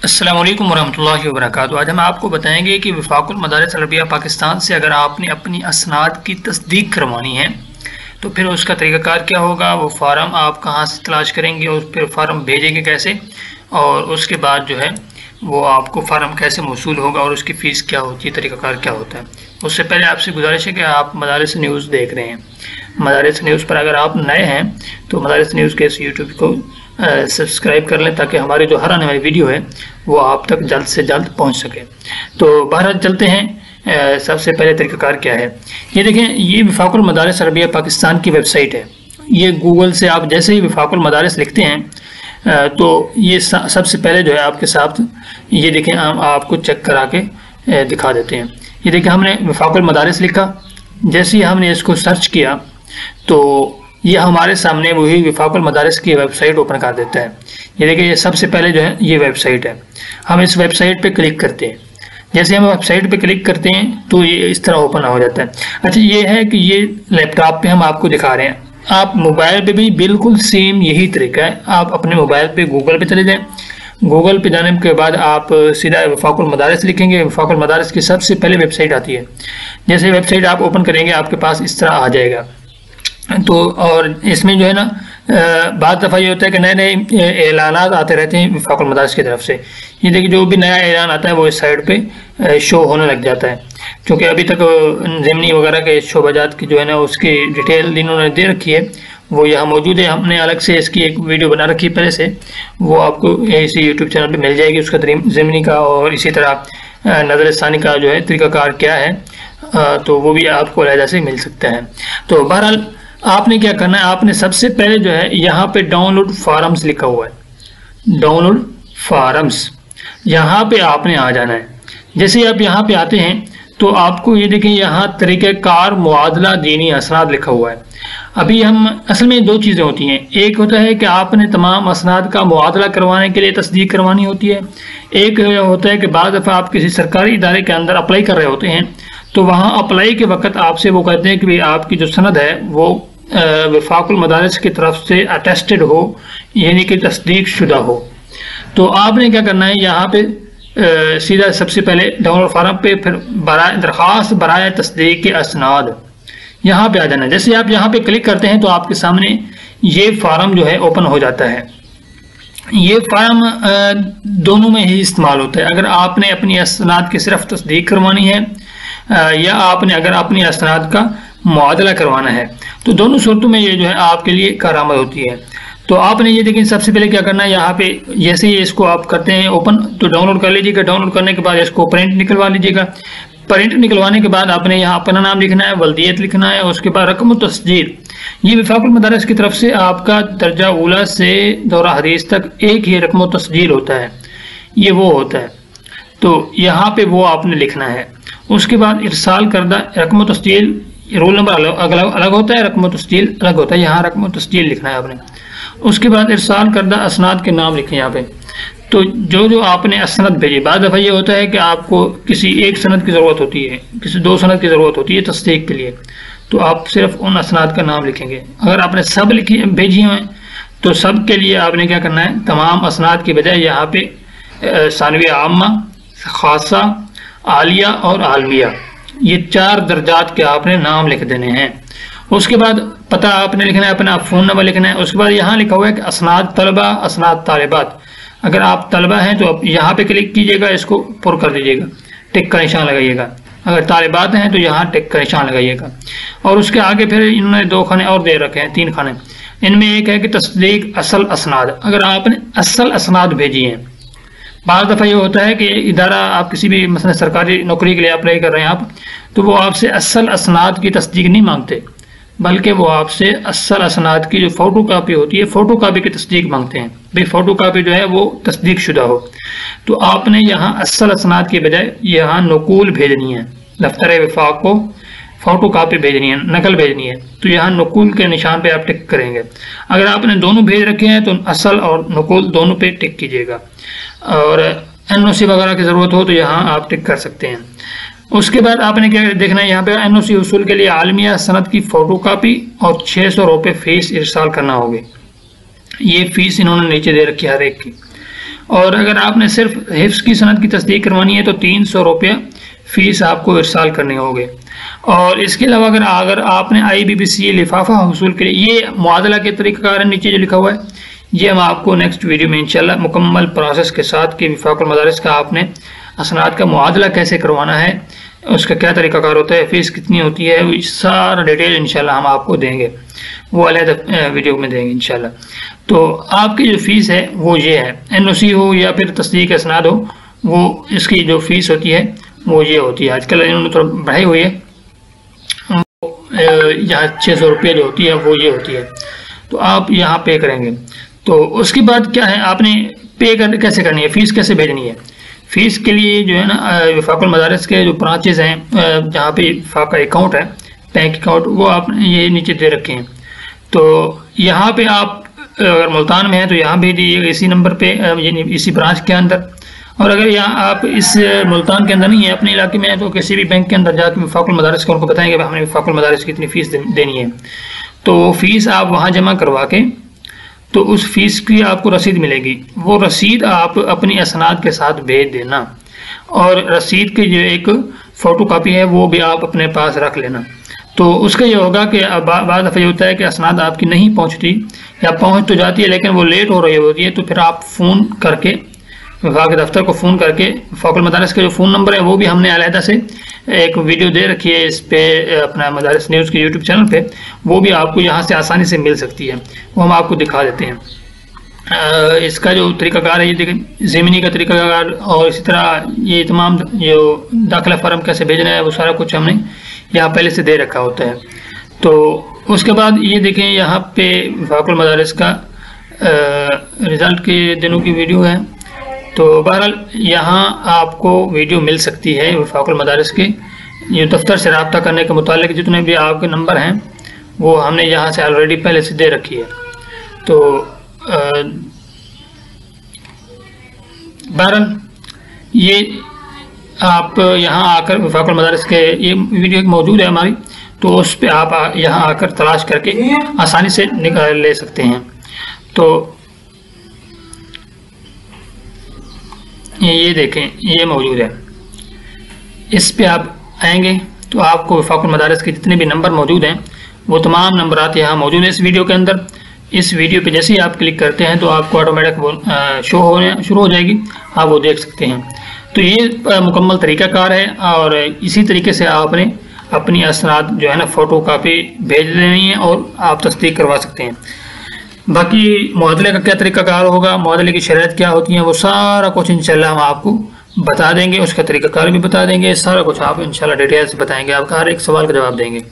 अस्सलाम वालेकुम वरहमतुल्लाहि वबरकातुहू। आज हम आपको बताएंगे कि वफाकुल मदारिस अरबिया पाकिस्तान से अगर आपने अपनी असनाद की तस्दीक करवानी है तो फिर उसका तरीक़ाकार क्या होगा, वो फ़ार्म आप कहाँ से तलाश करेंगे और फिर फ़ार्म भेजेंगे कैसे, और उसके बाद जो है वो आपको फ़ार्म कैसे मौसूल होगा और उसकी फ़ीस क्या होती है, तरीक़ाकार क्या होता है। उससे पहले आपसे गुजारिश है कि आप मदारिस न्यूज़ देख रहे हैं। मदारिस न्यूज़ पर अगर आप नए हैं तो मदारिस न्यूज़ के इस यूट्यूब को सब्सक्राइब कर लें ताकि हमारी जो हर आने वाली वीडियो है वो आप तक जल्द से जल्द पहुंच सके। तो बहरहाल चलते हैं। सबसे पहले तरीक़ाकार क्या है, ये देखें, ये वफाकुल मदारिस अरबिया पाकिस्तान की वेबसाइट है। ये गूगल से आप जैसे ही वफाकुल मदारिस लिखते हैं तो ये सबसे पहले जो है आपके साथ ये देखें, हम आपको चेक करा के दिखा देते हैं। ये देखें, हमने वफाकुल मदारिस लिखा, जैसे ही हमने इसको सर्च किया तो ये हमारे सामने वही वफाकुल मदारिस की वेबसाइट ओपन कर देता है। ये देखिए, ये सबसे पहले जो है ये वेबसाइट है। हम इस वेबसाइट पे क्लिक करते हैं। जैसे हम वेबसाइट पे क्लिक करते हैं तो ये इस तरह ओपन हो जाता है। अच्छा, ये है कि ये लैपटॉप पे हम आपको दिखा रहे हैं, आप मोबाइल पे भी बिल्कुल सेम यही तरीका है। आप अपने मोबाइल पे गूगल पे चले जाएँ। गूगल पे जाने के बाद आप सीधा वफाकुल मदारिस लिखेंगे। वफाकुल मदारिस की सबसे पहले वेबसाइट आती है। जैसे वेबसाइट आप ओपन करेंगे आपके पास इस तरह आ जाएगा। तो और इसमें जो है ना बाद दफ़ा ये होता है कि नए नए ऐलानात आते रहते हैं वफाकुल मदारिस की तरफ से। ये देखिए, जो भी नया ऐलान आता है वो इस साइड पे शो होने लग जाता है, क्योंकि अभी तक ज़िमनी वगैरह के शोबाजात की जो है ना उसकी डिटेल इन्होंने दे रखी है, वो यहाँ मौजूद है। हमने अलग से इसकी एक वीडियो बना रखी है पहले से, वो आपको इसी यूट्यूब चैनल पर मिल जाएगी। उसका ज़िमनी का और इसी तरह नज़र सानी का जो है तरीक़ाकार क्या है, तो वो भी आपको अलहदा से मिल सकता है। तो बहरहाल आपने क्या करना है, आपने सबसे पहले जो है यहाँ पे डाउनलोड फार्म्स लिखा हुआ है, डाउनलोड फार्म्स, यहाँ पे आपने आ जाना है। जैसे ही आप यहाँ पे आते हैं तो आपको ये देखें, यहाँ तरीक़ाकार मुआदला दीनी असनाद लिखा हुआ है। अभी हम असल में दो चीज़ें होती हैं, एक होता है कि आपने तमाम असनाद का मुआदला करवाने के लिए तस्दीक करवानी होती है, एक होता है कि बाद दफ़ा आप किसी सरकारी इदारे के अंदर अप्लाई कर रहे होते हैं तो वहाँ अप्लाई के वक्त आपसे वो कहते हैं कि भाई आपकी जो सनद है वो वफाकुल मदारिस की तरफ से अटेस्टेड हो, यानी कि तस्दीक शुदा हो। तो आपने क्या करना है, यहाँ पे सीधा सबसे पहले डाउनलोड फार्म पे, फिर दरख्वास्त बराए तस्दीक के असनाद, यहाँ पे आ जाना है। जैसे आप यहाँ पे क्लिक करते हैं तो आपके सामने ये फार्म जो है ओपन हो जाता है। ये फार्म दोनों में ही इस्तेमाल होता है। अगर आपने अपनी असनाद की सिर्फ तस्दीक करवानी है या आपने अगर अपनी असनाद का मुआदला करवाना है, तो दोनों सूरतों में ये जो है आपके लिए कारआमद होती है। तो आपने ये देखिए, सबसे पहले क्या करना है, यहाँ पे जैसे ही इसको आप करते हैं ओपन तो डाउनलोड कर लीजिएगा। डाउनलोड करने के बाद इसको प्रिंट निकलवा लीजिएगा। प्रिंट निकलवाने के बाद आपने यहाँ अपना नाम लिखना है, वल्दियत लिखना है, उसके बाद रकम तस्जील। ये वफाकुल मदारिस की तरफ से आपका दर्जा उला से दौरा हदीस तक एक ही रकम तस्जील होता है, ये वो होता है। तो यहाँ पे वो आपने लिखना है। उसके बाद इरसाल करदा रकम तस्जील, रोल नंबर अलग होता है, रकम तस्जील अलग होता है, यहाँ रकम तस्जील लिखना है आपने। उसके बाद इरसाल करदा असनाद के नाम लिखें यहाँ पे। तो जो आपने असनद भेजी, बाद दफ़ा ये होता है कि आपको किसी एक सनद की ज़रूरत होती है, किसी दो सनद की ज़रूरत होती है तस्दीक के लिए, तो आप सिर्फ उन असनाद का नाम लिखेंगे। अगर आपने सब भेजी हैं तो सब के लिए आपने क्या करना है, तमाम असनाद की बजाय यहाँ पे सानवी आमा, खासा, आलिया और आलमिया, ये 4 दर्जात के आपने नाम लिख देने हैं। उसके बाद पता आपने लिखना है, अपना फ़ोन नंबर लिखना है। उसके बाद यहाँ लिखा हुआ है कि असनाद तलबा, असनाद तालिबात। अगर आप तलबा हैं तो आप यहाँ पे क्लिक कीजिएगा, इसको पुर कर दीजिएगा, टिक का निशान लगाइएगा। अगर तालिबात हैं तो यहाँ टिक का निशान लगाइएगा। और उसके आगे फिर इन्होंने 2 खाने और दे रखे हैं, 3 खाने। इनमें एक है कि तस्दीक असल असनाद, अगर आपने असल असनाद भेजी हैं। बाद दफ़ा ये होता है कि इदारा, आप किसी भी मसलन सरकारी नौकरी के लिए अप्लाई कर रहे हैं आप, तो वो आपसे असल असनाद की तस्दीक नहीं मांगते, बल्कि वो आपसे असल असनाद की जो फ़ोटो कापी होती है, फ़ोटो कापी की तस्दीक मांगते हैं। भाई फ़ोटो कापी जो है वो तस्दीक शुदा हो। तो आपने यहाँ असल असनाद के बजाय यहाँ नकूल भेजनी है, दफ्तर वफाक को फ़ोटो कापी भेजनी है, नकल भेजनी है। तो यहाँ नकूल के निशान पे आप टिक करेंगे। अगर आपने दोनों भेज रखे हैं तो असल और नकूल दोनों पे टिक कीजिएगा। और NOC वगैरह की ज़रूरत हो तो यहाँ आप टिक कर सकते हैं। उसके बाद आपने क्या देखना है, यहाँ पे NOC उसूल के लिए आलमिया सनद की फ़ोटो कापी और 600 रुपये फ़ीस इरसाल करना होगी। ये फ़ीस इन्होंने नीचे दे रखी है हर एक की। और अगर आपने सिर्फ हिफ्स की सनद की तस्दीक करवानी है तो 300 रुपया फ़ीस आपको इरसाल करने होंगे। और इसके अलावा अगर आपने IBPC लिफाफा हसूल के लिए, ये मुआदला के तरीक़ाकार है नीचे जो लिखा हुआ है, ये हम आपको नेक्स्ट वीडियो में इंशाल्लाह मुकम्मल प्रोसेस के साथ कि वफाकुल मदारिस का आपने असनाद का मुआदला कैसे करवाना है, उसका क्या तरीक़ाकार होता है, फ़ीस कितनी होती है, सारा डिटेल इंशाल्लाह हम आपको देंगे, वो अलग वीडियो में देंगे इंशाल्लाह। तो आपकी जो फ़ीस है वो ये है, NOC हो या फिर तस्दीक असनाद हो, वो इसकी जो फ़ीस होती है वो ये होती है। आजकल इन्होंने थोड़ा बढ़ाई हुई है, यहाँ 600 रुपये जो होती है वो ये होती है, तो आप यहाँ पे करेंगे। तो उसके बाद क्या है, आपने कैसे करनी है, फ़ीस कैसे भेजनी है। फ़ीस के लिए जो है ना, वफाकुल मदारिस के जो ब्रांचेज हैं जहाँ पे वफाक का अकाउंट है, बैंक अकाउंट, वो आपने ये नीचे दे रखे हैं। तो यहाँ पे आप अगर मुल्तान में हैं तो यहाँ भेज दीजिएगा इसी नंबर पे, यानी इसी ब्रांच के अंदर। और अगर यहाँ आप इस मुल्तान के अंदर नहीं है, अपने इलाके में है, तो किसी भी बैंक के अंदर जाकर वफाकुल मदारिस को उनको बताएंगे हमें वफाकुल मदारिस की इतनी फ़ीस देनी है, तो फ़ीस आप वहाँ जमा करवा के, तो उस फ़ीस की आपको रसीद मिलेगी। वो रसीद आप अपनी असनाद के साथ भेज देना, और रसीद की जो एक फ़ोटो कापी है वो भी आप अपने पास रख लेना। तो उसका ये होगा कि बाद दफ़ा ये होता है कि असनाद आपकी नहीं पहुँचती, या पहुँच तो जाती है लेकिन वो लेट हो रही होती है, तो फिर आप फ़ोन करके वफाक के दफ्तर को फ़ोन करके, वफाकुल मदारिस का जो फ़ोन नंबर है वो भी हमने अलहदा से एक वीडियो दे रखी है इस पे अपना मदारिस न्यूज़ के यूट्यूब चैनल पे, वो भी आपको यहाँ से आसानी से मिल सकती है, वो हम आपको दिखा देते हैं। इसका जो तरीक़ाकार है ये देखें, ज़मीनी का तरीक़ाकार, और इसी तरह ये तमाम जो दाखिला फार्म कैसे भेजना है वो सारा कुछ हमने यहाँ पहले से दे रखा होता है। तो उसके बाद ये देखें, यहाँ पे वफाकुल मदारिस का रिज़ल्ट के दिनों की वीडियो है। तो बहरहाल यहाँ आपको वीडियो मिल सकती है वफाकुल मदारिस के, ये दफ्तर से रब्ता करने के मुतालिक जितने भी आपके नंबर हैं वो हमने यहाँ से ऑलरेडी पहले से दे रखी है। तो बहरहाल ये आप यहाँ आकर वफाकुल मदारिस के, ये वीडियो एक मौजूद है हमारी, तो उस पर आप यहाँ आकर तलाश करके आसानी से निकाल ले सकते हैं। तो ये देखें, ये मौजूद है, इस पे आप आएंगे तो आपको वफाकुल मदारिस के जितने भी नंबर मौजूद हैं वो तमाम नंबरात यहाँ मौजूद हैं इस वीडियो के अंदर। इस वीडियो पे जैसे ही आप क्लिक करते हैं तो आपको ऑटोमेटिक शो होने शुरू हो जाएगी, आप वो देख सकते हैं। तो ये मुकम्मल तरीक़ाकार है, और इसी तरीके से आपने अपनी असनाद जो है ना फ़ोटो कापी भेज देनी है और आप तस्दीक करवा सकते हैं। बाकी मुआदले का क्या तरीक़ाकार होगा, मुआदले की शराइत क्या होती हैं, वो सारा कुछ इंशाल्लाह हम आपको बता देंगे, उसका तरीक़ाकार भी बता देंगे, सारा कुछ आप इंशाल्लाह डिटेल से बताएंगे, आपका हर एक सवाल का जवाब देंगे।